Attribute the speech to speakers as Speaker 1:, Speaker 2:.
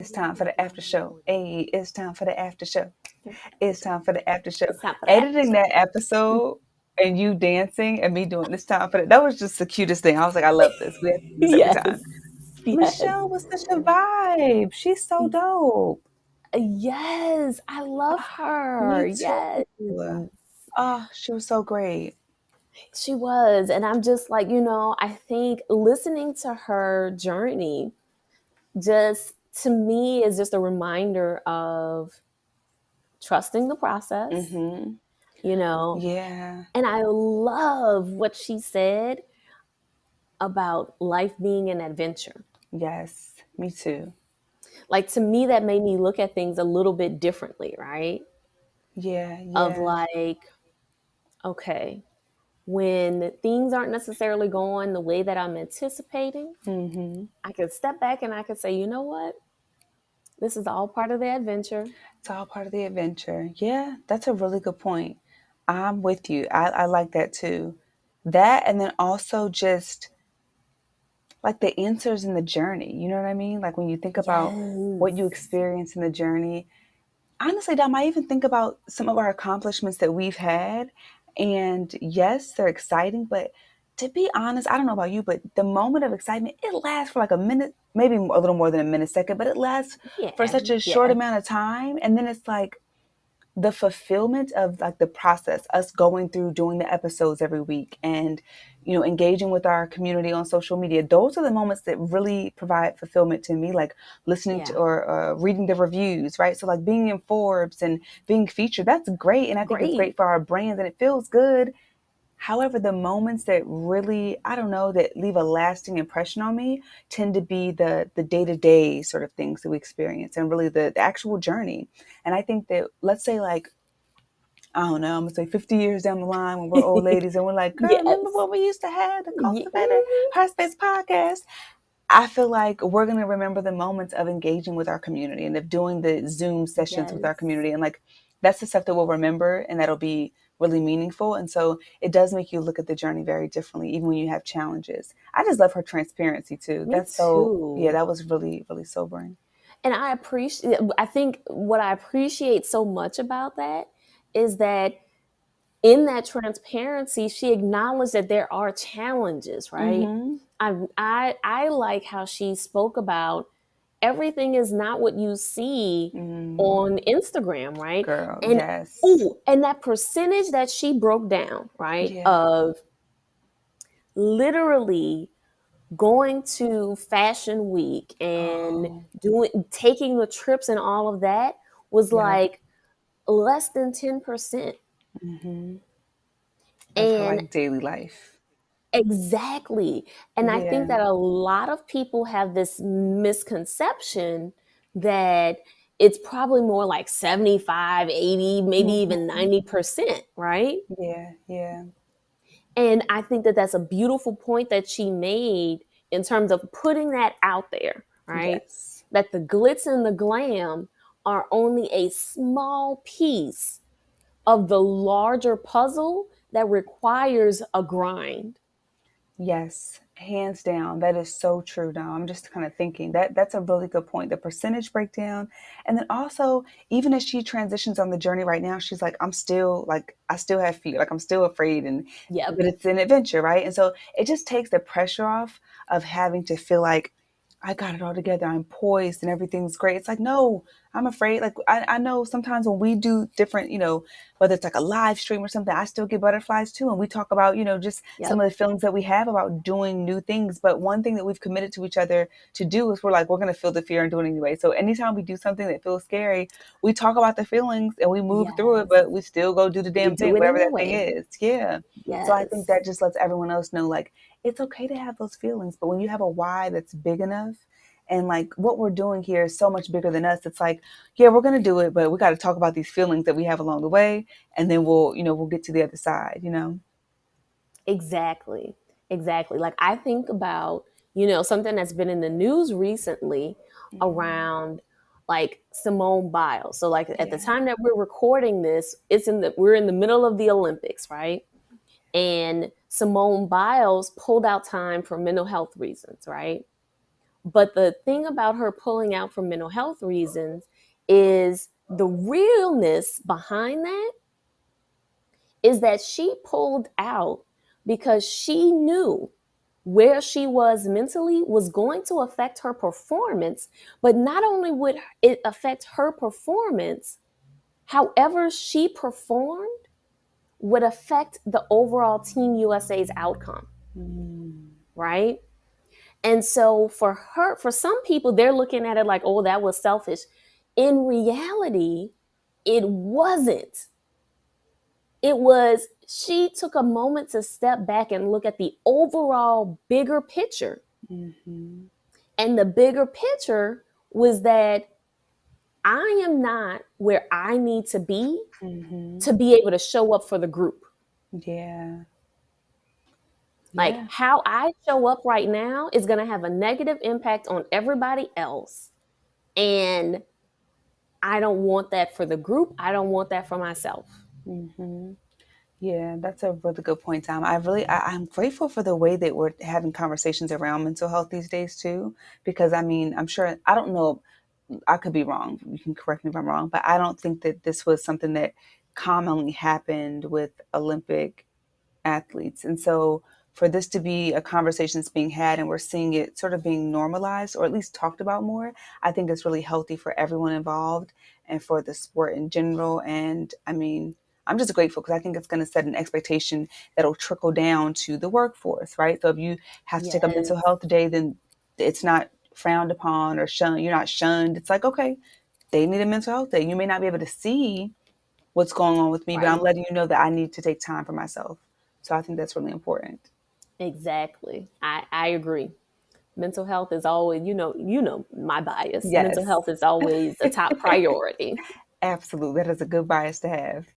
Speaker 1: It's time for the after show. Hey, it's time for the after show. It's time for the after show.
Speaker 2: It's time for that.
Speaker 1: Editing that episode and you dancing and me doing this time for that was just the cutest thing. I was like, I love this. We have to do this every
Speaker 2: Yes.
Speaker 1: time.
Speaker 2: Yes.
Speaker 1: Michelle was such a vibe. She's so dope.
Speaker 2: Yes. I love her.
Speaker 1: Me too.
Speaker 2: Yes.
Speaker 1: Oh, she was so great.
Speaker 2: She was. And I'm just like, I think listening to her journey just to me is just a reminder of trusting the process,
Speaker 1: Mm-hmm.
Speaker 2: you know.
Speaker 1: Yeah.
Speaker 2: And I love what she said about life being an adventure.
Speaker 1: Yes. Me too.
Speaker 2: Like to me, that made me look at things a little bit differently, right?
Speaker 1: Yeah.
Speaker 2: Of
Speaker 1: Yeah.
Speaker 2: like, okay, when things aren't necessarily going the way that I'm anticipating,
Speaker 1: Mm-hmm.
Speaker 2: I can step back and I can say, you know what? This is all part of the adventure.
Speaker 1: It's all part of the adventure. Yeah, that's a really good point. I'm with you. I like that too. That and then also just like the answers in the journey. You know what I mean? Like when you think about what you
Speaker 2: Yes.
Speaker 1: experience in the journey. Honestly, Dom, I even think about some of our accomplishments that we've had. And yes, they're exciting, but to be honest, I don't know about you, but the moment of excitement, it lasts for like a minute, maybe a little more than a minute second, but it lasts for
Speaker 2: Yeah.
Speaker 1: such a short
Speaker 2: Yeah.
Speaker 1: amount of time. And then it's like, the fulfillment of like the process, us going through doing the episodes every week and engaging with our community on social media, those are the moments that really provide fulfillment to me, like listening to
Speaker 2: Yeah.
Speaker 1: or reading the reviews, right? So like being in Forbes and being featured, that's great, and I think it's
Speaker 2: Great.
Speaker 1: great for our brands and it feels good. However, the moments that really, I don't know, that leave a lasting impression on me tend to be the day-to-day sort of things that we experience and really the actual journey. And I think that, let's say, like, I don't know, I'm gonna say 50 years down the line when we're old ladies and we're like, girl, remember
Speaker 2: Yes.
Speaker 1: what we used to have, the Cultivator
Speaker 2: Mhm.
Speaker 1: Heart Space podcast? I feel like we're going to remember the moments of engaging with our community and of doing the Zoom sessions with our
Speaker 2: Yes.
Speaker 1: community. And like, that's the stuff that we'll remember and that'll be really meaningful. And so it does make you look at the journey very differently, even when you have challenges. I just love her transparency too.
Speaker 2: Me
Speaker 1: That's so, yeah,
Speaker 2: too.
Speaker 1: that was really, really sobering.
Speaker 2: And I think what I appreciate so much about that is that in that transparency, she acknowledged that there are challenges, right?
Speaker 1: Mm-hmm.
Speaker 2: I like how she spoke about everything is not what you see
Speaker 1: Mm,
Speaker 2: on Instagram, right?
Speaker 1: girl,
Speaker 2: And
Speaker 1: yes.
Speaker 2: and that percentage that she broke down, right?
Speaker 1: Yeah.
Speaker 2: Of literally going to fashion week and
Speaker 1: Oh,
Speaker 2: taking the trips and all of that was
Speaker 1: yep.
Speaker 2: like less than 10%.
Speaker 1: Mm-hmm. Of her
Speaker 2: And
Speaker 1: like daily life.
Speaker 2: exactly. And I think
Speaker 1: Yeah.
Speaker 2: that a lot of people have this misconception that it's probably more like 75, 80, maybe even
Speaker 1: Mm-hmm.
Speaker 2: 90%, right?
Speaker 1: Yeah. Yeah.
Speaker 2: And I think that that's a beautiful point that she made in terms of putting that out there, right?
Speaker 1: Yes.
Speaker 2: That the glitz and the glam are only a small piece of the larger puzzle that requires a grind.
Speaker 1: Yes, hands down. That is so true now. I'm just kind of thinking that that's a really good point. The percentage breakdown. And then also, even as she transitions on the journey right now, she's like, I'm still like, I still have fear. Like I'm still afraid and
Speaker 2: Yep.
Speaker 1: but it's an adventure, right? And so it just takes the pressure off of having to feel like I got it all together. I'm poised and everything's great. It's like, no, I'm afraid. Like I know sometimes when we do different, whether it's like a live stream or something, I still get butterflies too. And we talk about, just some
Speaker 2: Yep.
Speaker 1: of the feelings that we have about doing new things. But one thing that we've committed to each other to do is we're like, we're going to feel the fear and do it anyway. So anytime we do something that feels scary, we talk about the feelings and we move through it,
Speaker 2: Yes.
Speaker 1: but we still go do the
Speaker 2: We
Speaker 1: damn
Speaker 2: do
Speaker 1: thing,
Speaker 2: it
Speaker 1: whatever that thing
Speaker 2: anyway.
Speaker 1: is. Yeah. So I think
Speaker 2: Yes.
Speaker 1: that just lets everyone else know, like, it's okay to have those feelings. But when you have a why that's big enough, and like what we're doing here is so much bigger than us. It's like, yeah, we're gonna do it, but we got to talk about these feelings that we have along the way, and then we'll get to the other side.
Speaker 2: Exactly. Exactly. Like I think about, something that's been in the news recently
Speaker 1: Mm,
Speaker 2: around like Simone Biles. So like at the
Speaker 1: yeah.
Speaker 2: time that we're recording this, we're in the middle of the Olympics, right? And Simone Biles pulled out time for mental health reasons, right? But the thing about her pulling out for mental health reasons is the realness behind that is that she pulled out because she knew where she was mentally was going to affect her performance. But not only would it affect her performance, however she performed would affect the overall Team USA's outcome,
Speaker 1: Mm,
Speaker 2: right? And so for her, for some people, they're looking at it like, oh, that was selfish. In reality, it wasn't. It was, she took a moment to step back and look at the overall bigger picture.
Speaker 1: mm-hmm,
Speaker 2: And the bigger picture was that I am not where I need
Speaker 1: mm-hmm.
Speaker 2: to be able to show up for the group.
Speaker 1: Yeah,
Speaker 2: Like
Speaker 1: yeah.
Speaker 2: how I show up right now is going to have a negative impact on everybody else. And I don't want that for the group. I don't want that for myself.
Speaker 1: Mm-hmm. Yeah, that's a really good point, Tom. I'm grateful for the way that we're having conversations around mental health these days too, because I mean, I'm sure, I don't know, I could be wrong. You can correct me if I'm wrong, but I don't think that this was something that commonly happened with Olympic athletes. And so for this to be a conversation that's being had and we're seeing it sort of being normalized or at least talked about more, I think it's really healthy for everyone involved and for the sport in general. And I mean, I'm just grateful because I think it's going to set an expectation that'll trickle down to the workforce, right? So if you have to take a mental
Speaker 2: Yes,
Speaker 1: health day, then it's not frowned upon or shunned. You're not shunned. It's like, okay, they need a mental health day. You may not be able to see what's going on with me, but I'm
Speaker 2: right.
Speaker 1: letting you know that I need to take time for myself. So I think that's really important.
Speaker 2: Exactly. I agree. Mental health is always, my bias. Mental
Speaker 1: Yes,
Speaker 2: health is always a top priority.
Speaker 1: absolutely. That is a good bias to have.